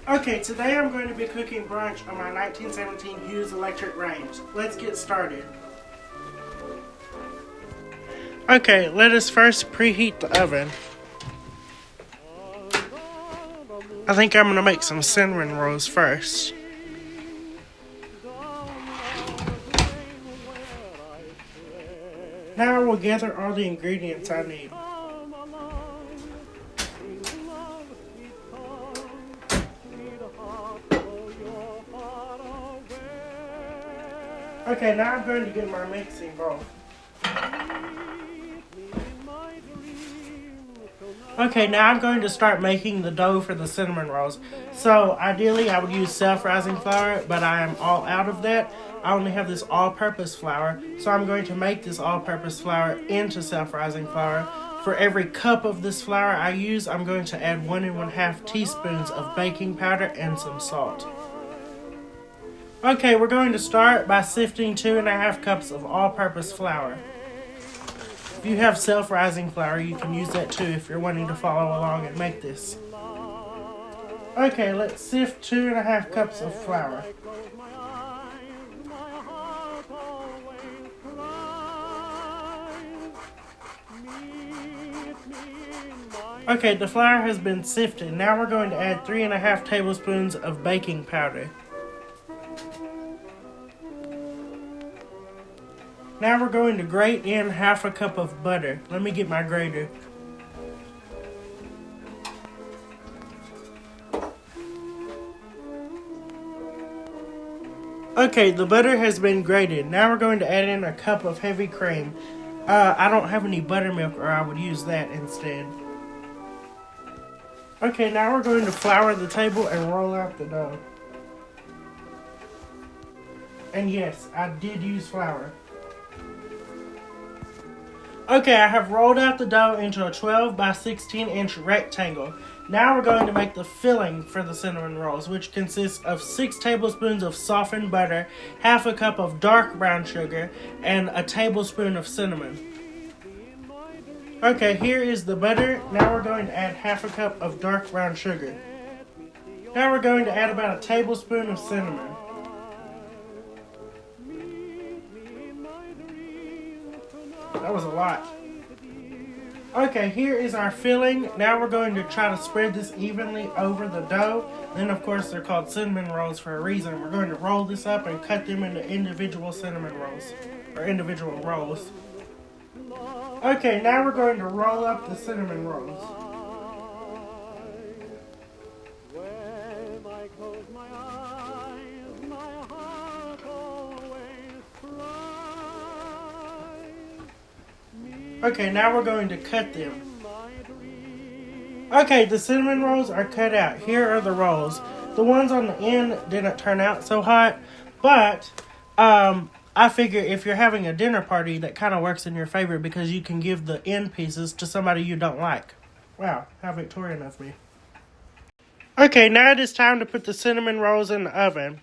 Okay, today I'm going to be cooking brunch on my 1917 Hughes electric range. Let's get started. Okay, let us first preheat the oven. I think I'm going to make some cinnamon rolls first. Now I will gather all the ingredients I need. Okay, now I'm going to get my mixing bowl. Okay, now I'm going to start making the dough for the cinnamon rolls. So, ideally I would use self-rising flour, but I am all out of that. I only have this all-purpose flour, so I'm going to make this all-purpose flour into self-rising flour. For every cup of this flour I use, I'm going to add 1 1/2 teaspoons of baking powder and some salt. Okay, we're going to start by sifting 2 1/2 cups of all-purpose flour. If you have self-rising flour, you can use that too if you're wanting to follow along and make this. Okay, let's sift 2 1/2 cups of flour. Okay, the flour has been sifted. Now we're going to add 3 1/2 tablespoons of baking powder. Now we're going to grate in 1/2 cup of butter. Let me get my grater. Okay, the butter has been grated. Now we're going to add in a cup of heavy cream. I don't have any buttermilk, or I would use that instead. Okay, now we're going to flour the table and roll out the dough. And yes, I did use flour. Okay, I have rolled out the dough into a 12 by 16 inch rectangle. Now we're going to make the filling for the cinnamon rolls, which consists of 6 tablespoons of softened butter, 1/2 cup of dark brown sugar, and a tablespoon of cinnamon. Okay, here is the butter. Now we're going to add 1/2 cup of dark brown sugar. Now we're going to add about a tablespoon of cinnamon. That was a lot. Okay, here is our filling. Now we're going to try to spread this evenly over the dough. Then, of course, they're called cinnamon rolls for a reason. We're going to roll this up and cut them into individual cinnamon rolls, or individual rolls. Okay, now we're going to roll up the cinnamon rolls. Okay, now we're going to cut them. Okay, the cinnamon rolls are cut out. Here are the rolls. The ones on the end didn't turn out so hot, but I figure if you're having a dinner party, that kind of works in your favor because you can give the end pieces to somebody you don't like. Wow, how Victorian of me. Okay, now it is time to put the cinnamon rolls in the oven.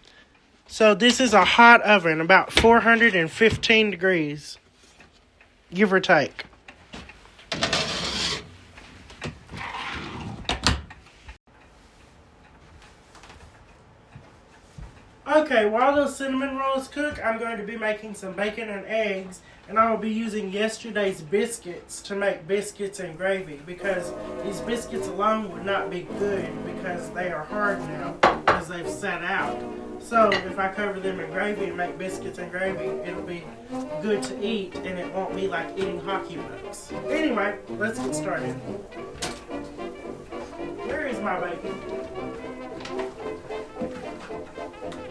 So this is a hot oven, about 415 degrees. Give or take. Okay, while those cinnamon rolls cook, I'm going to be making some bacon and eggs, and I will be using yesterday's biscuits to make biscuits and gravy, because these biscuits alone would not be good because they are hard now, because they've sat out. So if I cover them in gravy and make biscuits and gravy, it'll be good to eat, and it won't be like eating hockey pucks. Anyway, let's get started. Where is my bacon?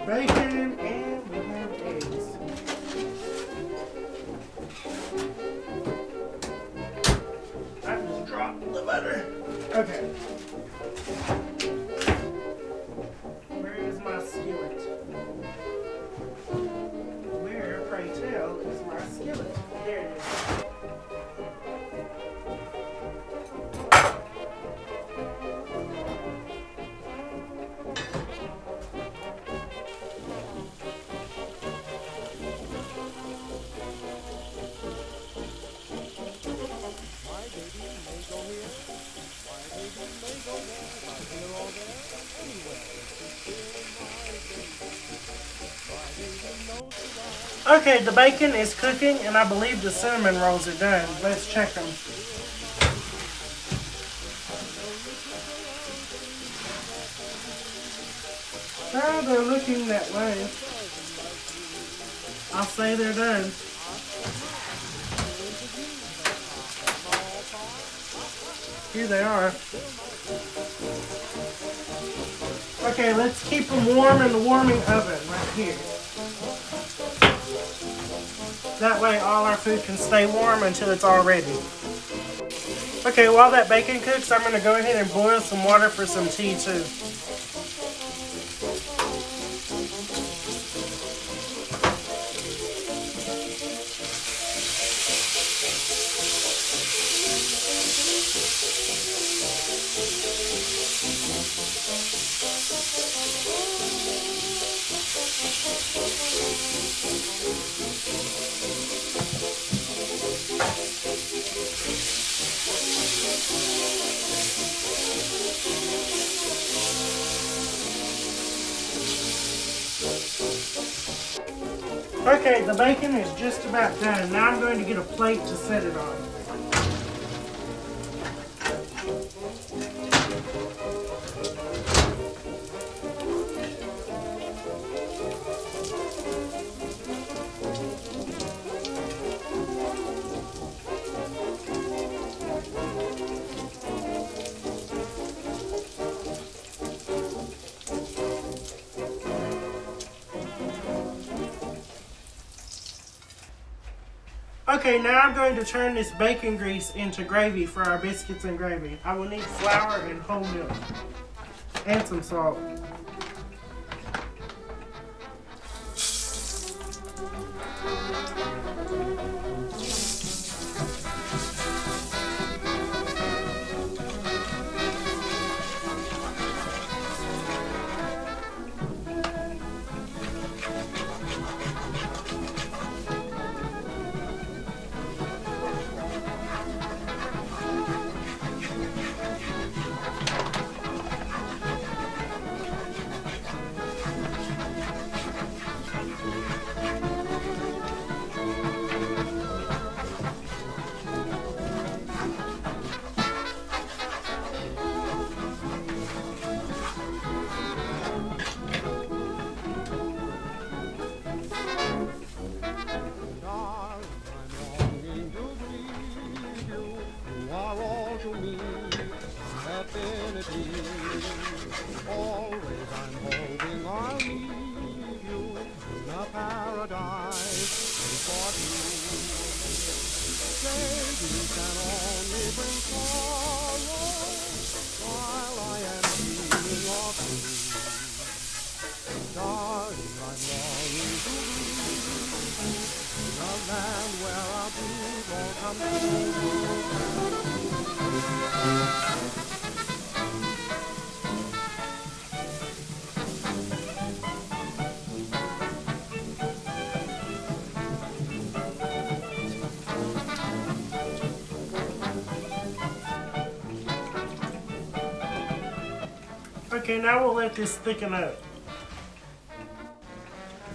Bacon, and we have eggs. I just dropped the butter. Okay. Where is my skillet? Where, pray tell, is my skillet? There it is. Okay, the bacon is cooking, and I believe the cinnamon rolls are done. Let's check them. Oh, they're looking that way. I'll say they're done. Here they are. Okay, let's keep them warm in the warming oven right here. That way all our food can stay warm until it's all ready. Okay, while that bacon cooks, I'm going to go ahead and boil some water for some tea too. Okay, the bacon is just about done. Now I'm going to get a plate to set it on. Okay, now I'm going to turn this bacon grease into gravy for our biscuits and gravy. I will need flour and whole milk and some salt. Always I'm hoping I'll meet you in a paradise for two. Baby can only bring sorrow while I am dreaming of you. Darling, I'm longing to be in a land where our dreams all come true. Okay, now we'll let this thicken up.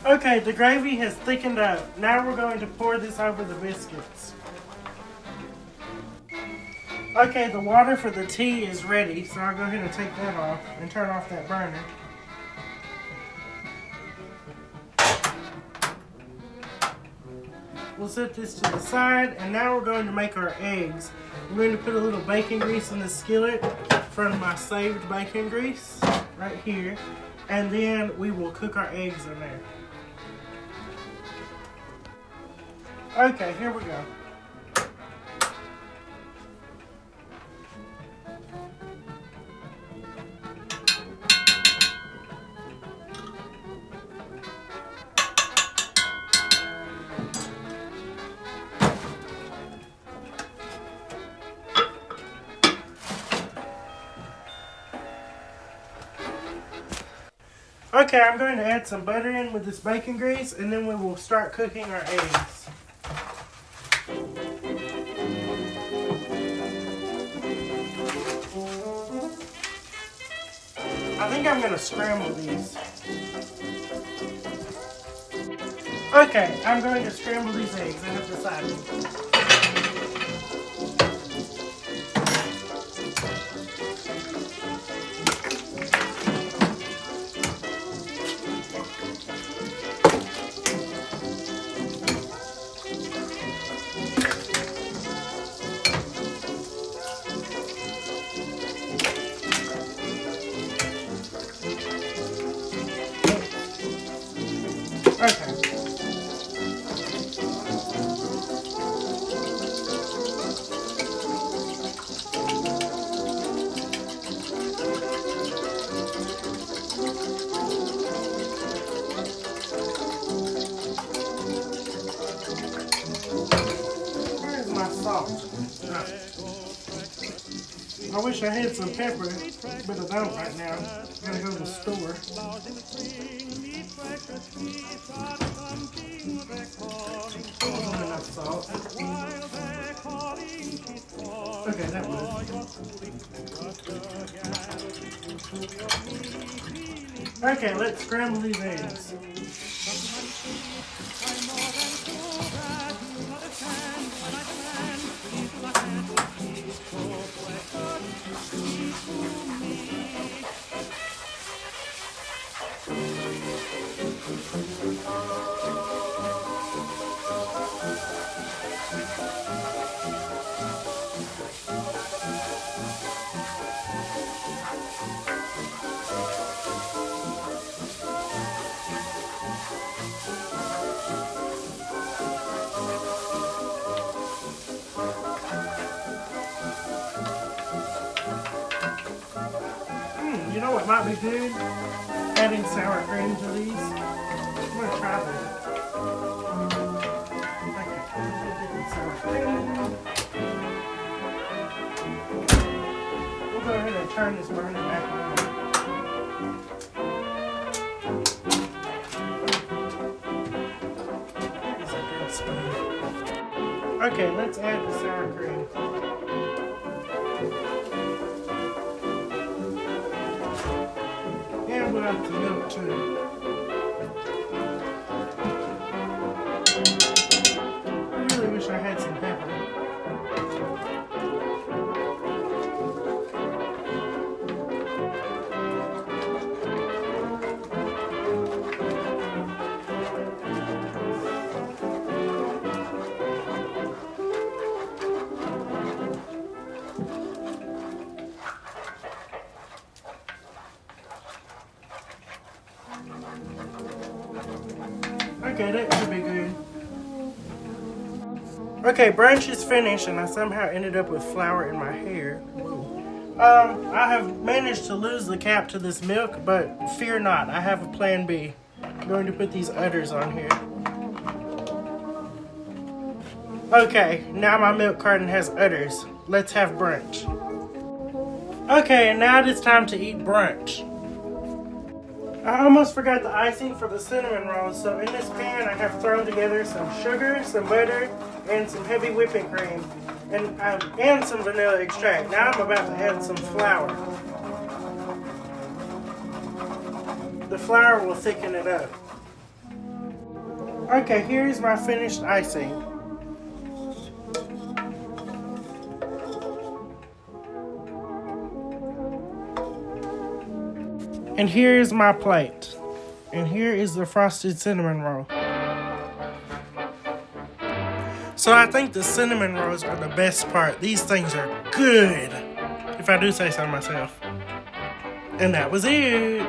Okay, the gravy has thickened up. Now we're going to pour this over the biscuits. Okay, the water for the tea is ready, so I'll go ahead and take that off and turn off that burner. We'll set this to the side, and now we're going to make our eggs. I'm going to put a little bacon grease in the skillet from my saved bacon grease right here, and then we will cook our eggs in there. Okay, here we go. Okay, I'm going to add some butter in with this bacon grease, and then we will start cooking our eggs. I think I'm going to scramble these. Okay, I'm going to scramble these eggs. I have decided. Okay. Where's my salt? I wish I had some pepper, but I don't right now. Gotta go to the store. Not enough salt. Okay, that was. Okay, let's scramble these eggs. You know what might be good? Adding sour cream to these. I'm gonna try that. Okay, sour cream. We'll go ahead and turn this burner back on. It's a good spoon. Okay, let's add the sour cream. And we'll add the milk too. I really wish I had some pepper. Okay, that should be good. Okay, brunch is finished and I somehow ended up with flour in my hair. I have managed to lose the cap to this milk, but fear not, I have a plan B. I'm going to put these udders on here. Okay, now my milk carton has udders. Let's have brunch. Okay, and now it is time to eat brunch. I almost forgot the icing for the cinnamon rolls, so in this pan I have thrown together some sugar, some butter, and some heavy whipping cream, and some vanilla extract. Now I'm about to add some flour. The flour will thicken it up. Okay, here's my finished icing. And here is my plate. And here is the frosted cinnamon roll. So I think the cinnamon rolls are the best part. These things are good, if I do say so myself. And that was it.